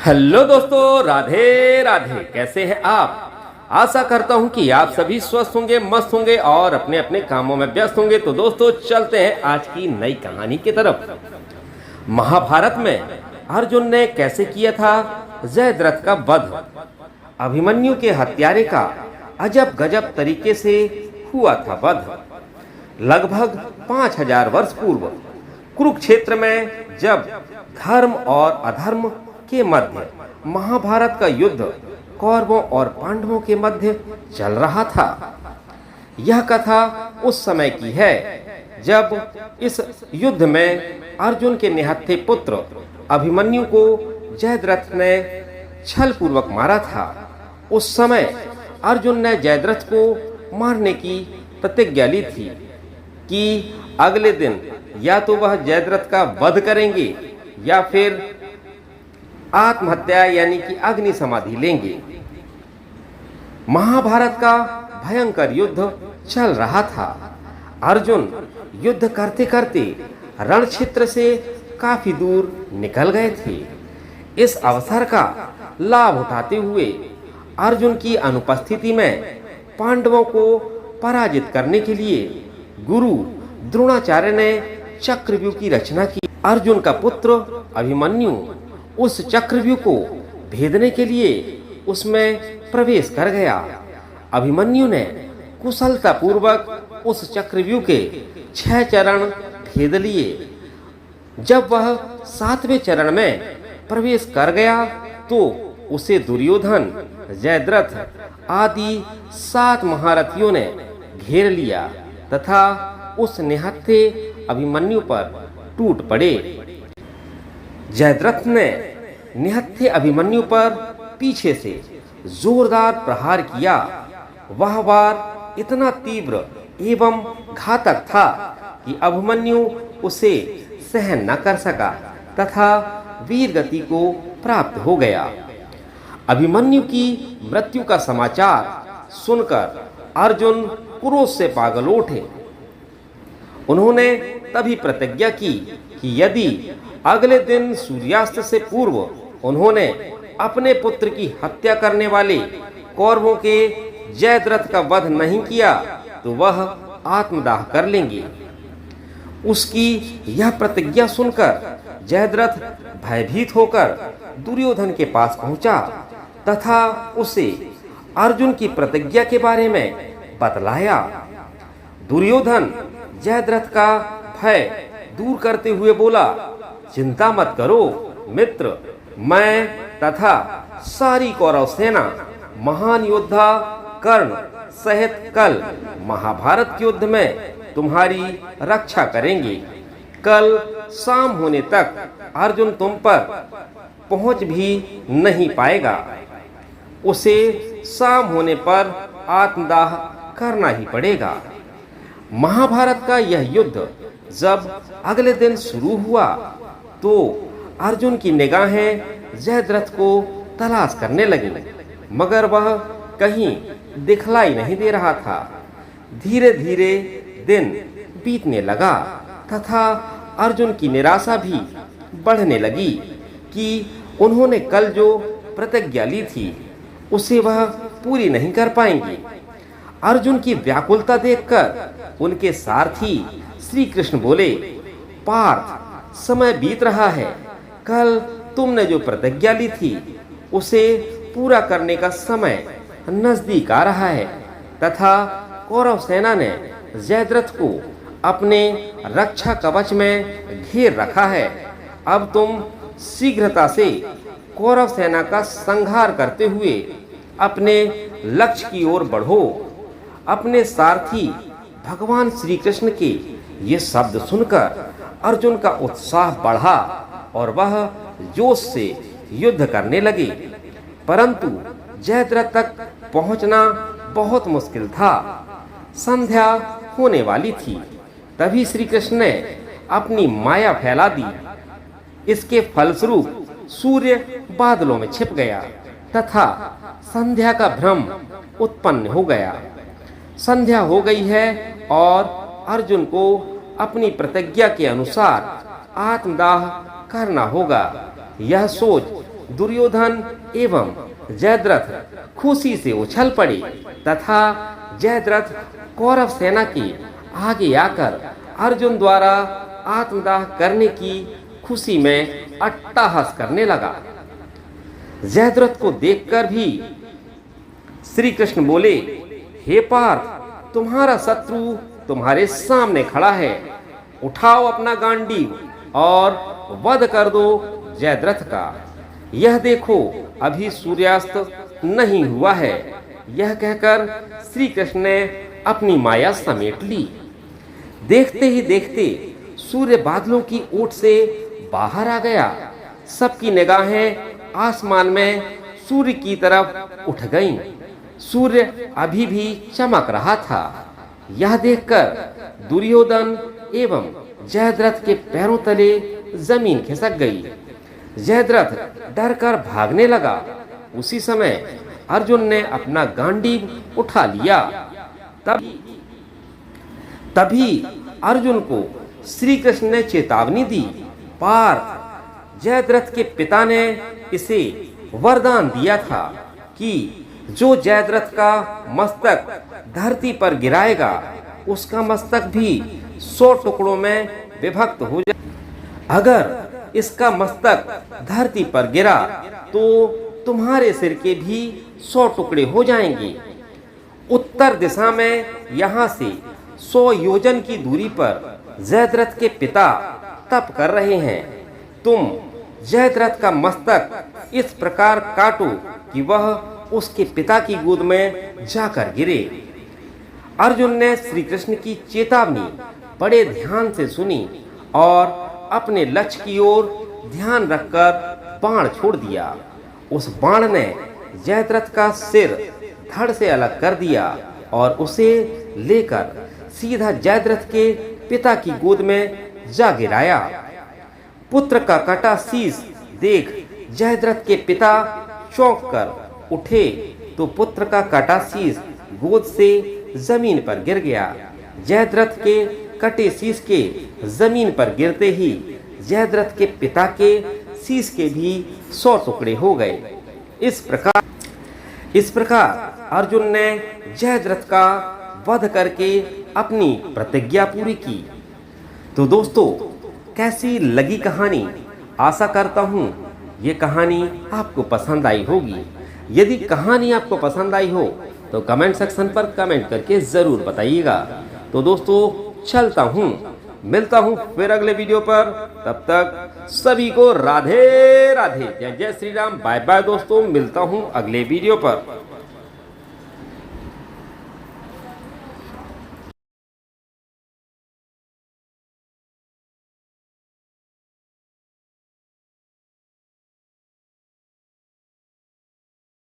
Hello दोस्तों, राधे राधे। कैसे हैं आप? आशा करता हूं कि आप सभी स्वस्थ होंगे, मस्त होंगे और अपने अपने कामों में व्यस्त होंगे। तो दोस्तों, चलते हैं आज की नई कहानी की तरफ। महाभारत में अर्जुन ने कैसे किया था जयद्रथ का वध। अभिमन्यु के हत्यारे का अजब गजब तरीके से हुआ था वध। लगभग 5000 वर्ष पूर्व कुरुक्षेत्र में जब धर्म और अधर्म के मध्य महाभारत का युद्ध कौरवों और पांडवों के मध्य चल रहा था। यह कथा उस समय की है जब इस युद्ध में अर्जुन के निहत्थे पुत्र अभिमन्यु को जयद्रथ ने छल पूर्वक मारा था। उस समय अर्जुन ने जयद्रथ को मारने की प्रतिज्ञा ली थी कि अगले दिन या तो वह जयद्रथ का वध करेंगे या फिर आत्महत्या यानी कि अग्नि समाधि लेंगे। महाभारत का भयंकर युद्ध चल रहा था। अर्जुन युद्ध करते करते रण क्षेत्र से काफी दूर निकल गए थे। इस अवसर का लाभ उठाते हुए अर्जुन की अनुपस्थिति में पांडवों को पराजित करने के लिए गुरु द्रोणाचार्य ने चक्रव्यूह की रचना की। अर्जुन का पुत्र अभिमन्यु उस चक्रव्यूह को भेदने के लिए उसमें प्रवेश कर गया। अभिमन्यु ने कुशलता पूर्वक उस चक्रव्यूह के 6 चरण भेद लिए। जब वह 7वें चरण में प्रवेश कर गया तो उसे दुर्योधन, जयद्रथ आदि 7 महारथियों ने घेर लिया तथा उस निहत्थे अभिमन्यु पर टूट पड़े। जयद्रथ ने निहत्थे अभिमन्यु पर पीछे से जोरदार प्रहार किया। वह वार इतना तीव्र एवं घातक था कि अभिमन्यु उसे सहन न कर सका तथा वीर गति को प्राप्त हो गया। अभिमन्यु की मृत्यु का समाचार सुनकर अर्जुन क्रोध से पागल उठे। उन्होंने तभी प्रतिज्ञा की कि यदि अगले दिन सूर्यास्त से पूर्व उन्होंने अपने पुत्र की हत्या करने वाले कौरवों के जयद्रथ का वध नहीं किया तो वह आत्मदाह कर लेंगे। उसकी यह प्रतिज्ञा सुनकर जयद्रथ भयभीत होकर दुर्योधन के पास पहुंचा तथा उसे अर्जुन की प्रतिज्ञा के बारे में बतलाया। दुर्योधन जयद्रथ का भय दूर करते हुए बोला, चिंता मत करो मित्र, मैं तथा सारी कौरव सेना महान योद्धा कर्ण सहित कल महाभारत के युद्ध में तुम्हारी रक्षा करेंगे। कल शाम होने तक अर्जुन तुम पर पहुंच भी नहीं पाएगा। उसे शाम होने पर आत्मदाह करना ही पड़ेगा। महाभारत का यह युद्ध जब अगले दिन शुरू हुआ तो अर्जुन की निगाहें जयद्रथ को तलाश करने लगी, मगर वह कहीं दिखलाई नहीं दे रहा था। धीरे धीरे दिन बीतने लगा तथा अर्जुन की निराशा भी बढ़ने लगी कि उन्होंने कल जो प्रतिज्ञा ली थी उसे वह पूरी नहीं कर पाएंगे। अर्जुन की व्याकुलता देखकर उनके सारथी श्री कृष्ण बोले, पार्थ, समय बीत रहा है। कल तुमने जो प्रतिज्ञा ली थी उसे पूरा करने का समय नजदीक आ रहा है तथा कौरव सेना ने जयद्रथ को अपने रक्षा कवच में घेर रखा है। अब तुम शीघ्रता से कौरव सेना का संहार करते हुए अपने लक्ष्य की ओर बढ़ो। अपने सारथी भगवान श्री कृष्ण के ये शब्द सुनकर अर्जुन का उत्साह बढ़ा और वह जोश से युद्ध करने लगे, परंतु जयद्रथ तक पहुंचना बहुत मुश्किल था। संध्या होने वाली थी। तभी श्री कृष्ण ने अपनी माया फैला दी। इसके फलस्वरूप सूर्य बादलों में छिप गया तथा संध्या का भ्रम उत्पन्न हो गया। संध्या हो गई है और अर्जुन को अपनी प्रतिज्ञा के अनुसार आत्मदाह करना होगा। यह सोच दुर्योधन एवं जयद्रथ खुशी से उछल पड़े तथा जयद्रथ कौरव सेना के आगे आकर अर्जुन द्वारा आत्मदाह करने की खुशी में अट्टहास करने लगा। जयद्रथ को देखकर भी श्री कृष्ण बोले, हे पार्थ, तुम्हारा शत्रु तुम्हारे सामने खड़ा है, उठाओ अपना गांडीव और वध कर दो जयद्रथ का। यह देखो अभी सूर्यास्त नहीं हुआ है। यह कहकर श्री कृष्ण ने अपनी माया समेट ली। देखते ही देखते सूर्य बादलों की ओट से बाहर आ गया। सबकी निगाहें आसमान में सूर्य की तरफ उठ गईं। सूर्य अभी भी चमक रहा था। यह देखकर दुर्योधन एवं जयद्रथ के पैरों तले जमीन खिसक गई। जयद्रथ डरकर भागने लगा। उसी समय अर्जुन ने अपना गांडीव उठा लिया। तभी अर्जुन को श्री कृष्ण ने चेतावनी दी, पार्थ, जयद्रथ के पिता ने इसे वरदान दिया था कि जो जयद्रथ का मस्तक धरती पर गिराएगा उसका मस्तक भी 100 टुकड़ों में विभक्त हो जाए। अगर इसका मस्तक धरती पर गिरा तो तुम्हारे सिर के भी 100 टुकड़े हो जाएंगे। उत्तर दिशा में यहाँ से 100 योजन की दूरी पर जयद्रथ के पिता तप कर रहे हैं। तुम जयद्रथ का मस्तक इस प्रकार काटो कि वह उसके पिता की गोद में जाकर गिरे। अर्जुन ने श्री कृष्ण की चेतावनी बड़े ध्यान से सुनी और अपने लक्ष्य की ओर ध्यान रखकर बाण छोड़ दिया। उस बाण ने जयद्रथ का सिर धड़ से अलग कर दिया और उसे लेकर सीधा जयद्रथ के पिता की गोद में जा गिराया। पुत्र का कटा शीश देख जयद्रथ के पिता चौंक कर उठे तो पुत्र का कटा शीश गोद से जमीन पर गिर गया। जयद्रथ के कटे शीश के जमीन पर गिरते ही जयद्रथ के पिता के शीश के भी 100 टुकड़े हो गए। इस प्रकार अर्जुन ने जयद्रथ का वध करके अपनी प्रतिज्ञा पूरी की। तो दोस्तों, कैसी लगी कहानी? आशा करता हूँ ये कहानी आपको पसंद आई होगी। यदि कहानी आपको पसंद आई हो तो कमेंट सेक्शन पर कमेंट करके ज़रूर बताइएगा। तो दोस्तों, चलता हूँ, मिलता हूँ फिर अगले वीडियो पर। तब तक सभी को राधे राधे, जय जय श्री राम, बाय बाय दोस्तों। मिलता हूँ अगले वीडियो पर।